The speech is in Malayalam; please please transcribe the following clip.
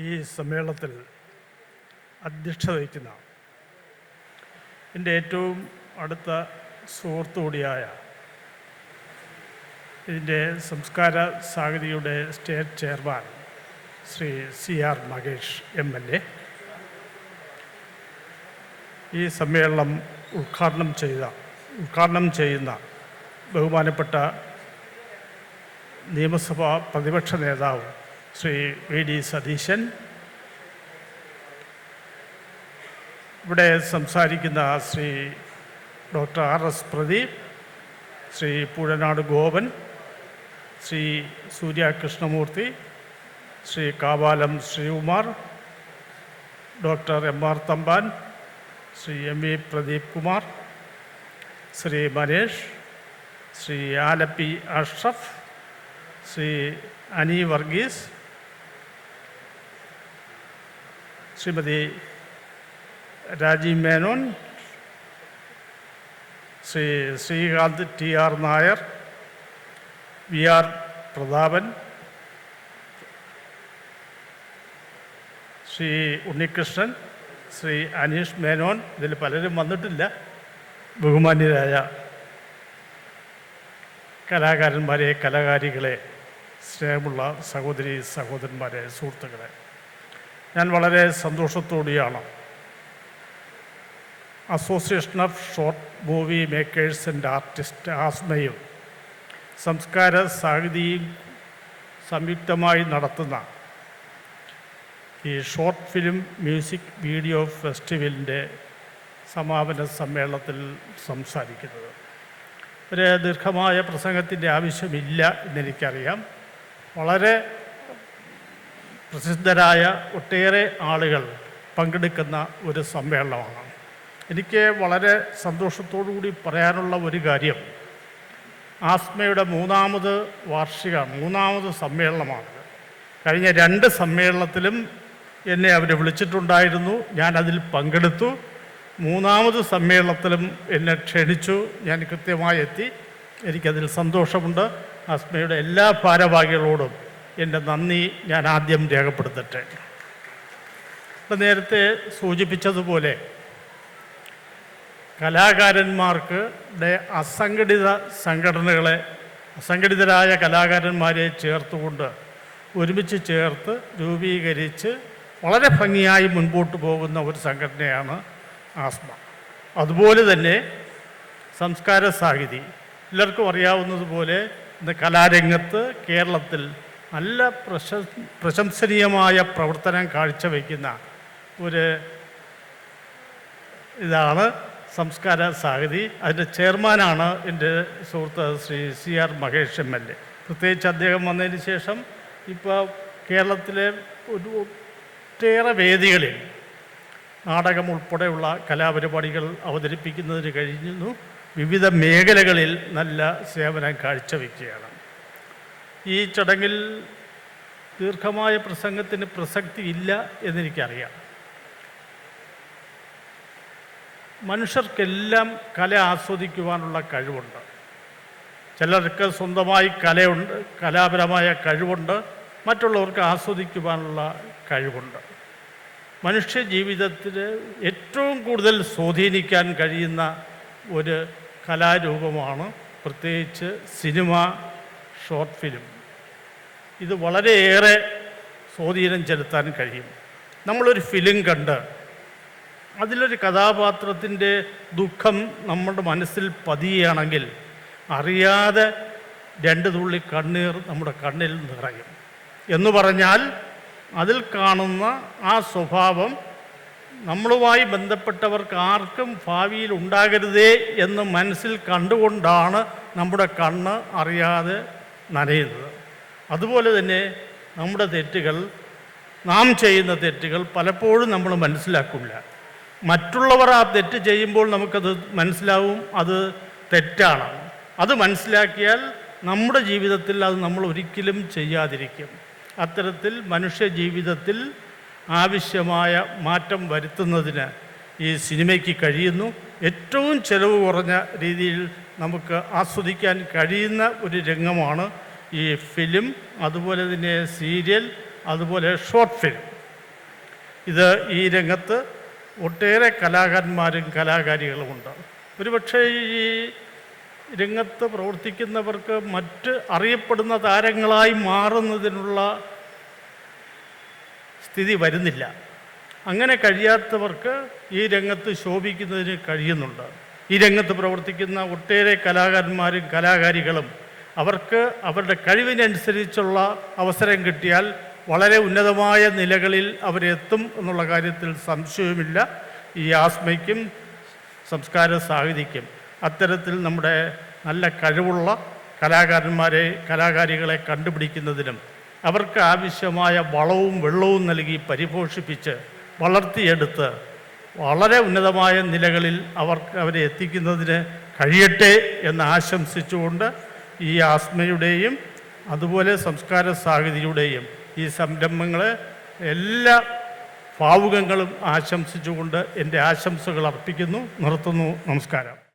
ഈ സമ്മേളനത്തിൽ അധ്യക്ഷത വഹിക്കുന്ന എൻ്റെ ഏറ്റവും അടുത്ത സുഹൃത്തു കൂടിയായ ഇതിൻ്റെ സംസ്കാര സാഹിതിയുടെ state chairman Shri CR Mahesh MLA, ഈ സമ്മേളനം ഉദ്ഘാടനം ചെയ്യുന്ന ബഹുമാനപ്പെട്ട നിയമസഭാ പ്രതിപക്ഷ നേതാവ് ശ്രീ VD സതീശൻ, ഇവിടെ സംസാരിക്കുന്ന Shri doctor RS Pradeep, Shri Poozhanad Gopan, Shri Surya Krishnamoorthy, Shri Kavalam Sreekumar, doctor MR Thampan, Shri MV Pradeep Kumar, Shri Manesh, Shri Alleppey Ashraf, Shri Ani Varghese, Shrimati Rajeev Menon, Shri Srikanth TR Nair, VR Prathapan, Shri Unnikrishnan, Shri Aneesh Menon, ഇതിൽ പലരും വന്നിട്ടില്ല, ബഹുമാന്യരായ കലാകാരന്മാരെ, കലാകാരികളെ, സ്നേഹമുള്ള സഹോദരി സഹോദരന്മാരെ, സുഹൃത്തുക്കളെ, ഞാൻ വളരെ സന്തോഷത്തോടെയാണ് association of short movie makers and artist ആസ്മയും സംസ്കാര സാഹിതിയും സംയുക്തമായി നടത്തുന്ന ഈ ഷോർട്ട് ഫിലിം മ്യൂസിക് വീഡിയോ ഫെസ്റ്റിവലിൻ്റെ സമാപന സമ്മേളനത്തിൽ സംസാരിക്കുന്നത്. ഒരു ദീർഘമായ പ്രസംഗത്തിൻ്റെ ആവശ്യമില്ല എന്നെനിക്കറിയാം. വളരെ പ്രസിദ്ധരായ ഒട്ടേറെ ആളുകൾ പങ്കെടുക്കുന്ന ഒരു സമ്മേളനമാണ്. എനിക്ക് വളരെ സന്തോഷത്തോടുകൂടി പറയാനുള്ള ഒരു കാര്യം, ആസ്മയുടെ മൂന്നാമത് സമ്മേളനമാണ്. കഴിഞ്ഞ 2 സമ്മേളനത്തിലും എന്നെ അവർ വിളിച്ചിട്ടുണ്ടായിരുന്നു, ഞാനതിൽ പങ്കെടുത്തു. 3ാമത് സമ്മേളനത്തിലും എന്നെ ക്ഷണിച്ചു, ഞാൻ കൃത്യമായി എത്തി. എനിക്കതിൽ സന്തോഷമുണ്ട്. ആസ്മയുടെ എല്ലാ ഭാരവാഹികളോടും എൻ്റെ നന്ദി ഞാൻ ആദ്യം രേഖപ്പെടുത്തട്ടെ. ഇപ്പം നേരത്തെ സൂചിപ്പിച്ചതുപോലെ കലാകാരന്മാർക്ക് അസംഘടിതരായ കലാകാരന്മാരെ ചേർത്തുകൊണ്ട് ഒരുമിച്ച് ചേർത്ത് രൂപീകരിച്ച് വളരെ ഭംഗിയായി മുൻപോട്ട് പോകുന്ന ഒരു സംഘടനയാണ് ആസ്മ. അതുപോലെ തന്നെ സംസ്കാര സാഹിതി, എല്ലാവർക്കും അറിയാവുന്നതുപോലെ ഇന്ന് കലാരംഗത്ത് കേരളത്തിൽ നല്ല പ്രശംസനീയമായ പ്രവർത്തനം കാഴ്ചവെക്കുന്ന ഒരു ഇതാണ് സംസ്കാര സാഹിതി. അതിൻ്റെ ചെയർമാനാണ് എൻ്റെ സുഹൃത്ത് ശ്രീ CR മഹേഷ് MLA. പ്രത്യേകിച്ച് അദ്ദേഹം വന്നതിന് ശേഷം ഇപ്പോൾ കേരളത്തിലെ ഒട്ടേറെ വേദികളിൽ നാടകം ഉൾപ്പെടെയുള്ള കലാപരിപാടികൾ അവതരിപ്പിക്കുന്നതിന് കഴിഞ്ഞു. വിവിധ മേഖലകളിൽ നല്ല സേവനം കാഴ്ചവെക്കുകയാണ്. ഈ ചടങ്ങിൽ ദീർഘമായ പ്രസംഗത്തിന് പ്രസക്തി ഇല്ല എന്നെനിക്കറിയാം. മനുഷ്യർക്കെല്ലാം കല ആസ്വദിക്കുവാനുള്ള കഴിവുണ്ട്. ചിലർക്ക് സ്വന്തമായി കലാപരമായ കഴിവുണ്ട്, മറ്റുള്ളവർക്ക് ആസ്വദിക്കുവാനുള്ള കഴിവുണ്ട്. മനുഷ്യ ജീവിതത്തിൽ ഏറ്റവും കൂടുതൽ സ്വാധീനിക്കാൻ കഴിയുന്ന ഒരു കലാരൂപമാണ് പ്രത്യേകിച്ച് സിനിമ, ഷോർട്ട് ഫിലിം. ഇത് വളരെയേറെ സ്വാധീനം ചെലുത്താൻ കഴിയും. നമ്മളൊരു ഫിലിം കണ്ട് അതിലൊരു കഥാപാത്രത്തിൻ്റെ ദുഃഖം നമ്മുടെ മനസ്സിൽ പതിയുകയാണെങ്കിൽ അറിയാതെ 2 തുള്ളി കണ്ണീർ നമ്മുടെ കണ്ണിൽ നിറയും. എന്ന് പറഞ്ഞാൽ അതിൽ കാണുന്ന ആ സ്വഭാവം നമ്മളുമായി ബന്ധപ്പെട്ടവർക്ക് ആർക്കും ഭാവിയിൽ ഉണ്ടാകരുതേ എന്ന് മനസ്സിൽ കണ്ടുകൊണ്ടാണ് നമ്മുടെ കണ്ണ് അറിയാതെ നനയുന്നത്. അതുപോലെ തന്നെ നമ്മുടെ നാം ചെയ്യുന്ന തെറ്റുകൾ പലപ്പോഴും നമ്മൾ മനസ്സിലാക്കില്ല. മറ്റുള്ളവർ ആ തെറ്റ് ചെയ്യുമ്പോൾ നമുക്കത് മനസ്സിലാവും, അത് തെറ്റാണ്. അത് മനസ്സിലാക്കിയാൽ നമ്മുടെ ജീവിതത്തിൽ അത് നമ്മൾ ഒരിക്കലും ചെയ്യാതിരിക്കും. അത്തരത്തിൽ മനുഷ്യ ജീവിതത്തിൽ ആവശ്യമായ മാറ്റം വരുത്തുന്നതിന് ഈ സിനിമയ്ക്ക് കഴിയുന്നു. ഏറ്റവും ചെലവ് കുറഞ്ഞ രീതിയിൽ നമുക്ക് ആസ്വദിക്കാൻ കഴിയുന്ന ഒരു രംഗമാണ് ഈ ഫിലിം, അതുപോലെ തന്നെ സീരിയൽ, അതുപോലെ ഷോർട്ട് ഫിലിം. ഇത് ഈ രംഗത്ത് ഒട്ടേറെ കലാകാരന്മാരും കലാകാരികളുമുണ്ട്. ഒരുപക്ഷെ ഈ രംഗത്ത് പ്രവർത്തിക്കുന്നവർക്ക് മറ്റ് അറിയപ്പെടുന്ന താരങ്ങളായി മാറുന്നതിനുള്ള സ്ഥിതി വരുന്നില്ല. അങ്ങനെ കഴിയാത്തവർക്ക് ഈ രംഗത്ത് ശോഭിക്കുന്നതിന് കഴിയുന്നുണ്ട്. ഈ രംഗത്ത് പ്രവർത്തിക്കുന്ന ഒട്ടേറെ കലാകാരന്മാരും കലാകാരികളും അവർക്ക് അവരുടെ കഴിവിനനുസരിച്ചുള്ള അവസരം കിട്ടിയാൽ വളരെ ഉന്നതമായ നിലകളിൽ അവരെത്തും എന്നുള്ള കാര്യത്തിൽ സംശയവുമില്ല. ഈ ആസ്മയ്ക്കും സംസ്കാര സാഹിതിക്കും അത്തരത്തിൽ നമ്മുടെ നല്ല കഴിവുള്ള കലാകാരികളെ കണ്ടുപിടിക്കുന്നതിനും അവർക്ക് ആവശ്യമായ വളവും വെള്ളവും നൽകി പരിപോഷിപ്പിച്ച് വളർത്തിയെടുത്ത് വളരെ ഉന്നതമായ നിലകളിൽ അവരെ എത്തിക്കുന്നതിന് കഴിയട്ടെ എന്ന് ആശംസിച്ചുകൊണ്ട് ഈ ആസ്മയുടെയും അതുപോലെ സംസ്കാര സാഹിതിയുടെയും ഈ സംരംഭങ്ങളെ എല്ലാ ഭാവുകങ്ങളും ആശംസിച്ചുകൊണ്ട് എൻ്റെ ആശംസകൾ അർപ്പിക്കുന്നു. നിർത്തുന്നു. നമസ്കാരം.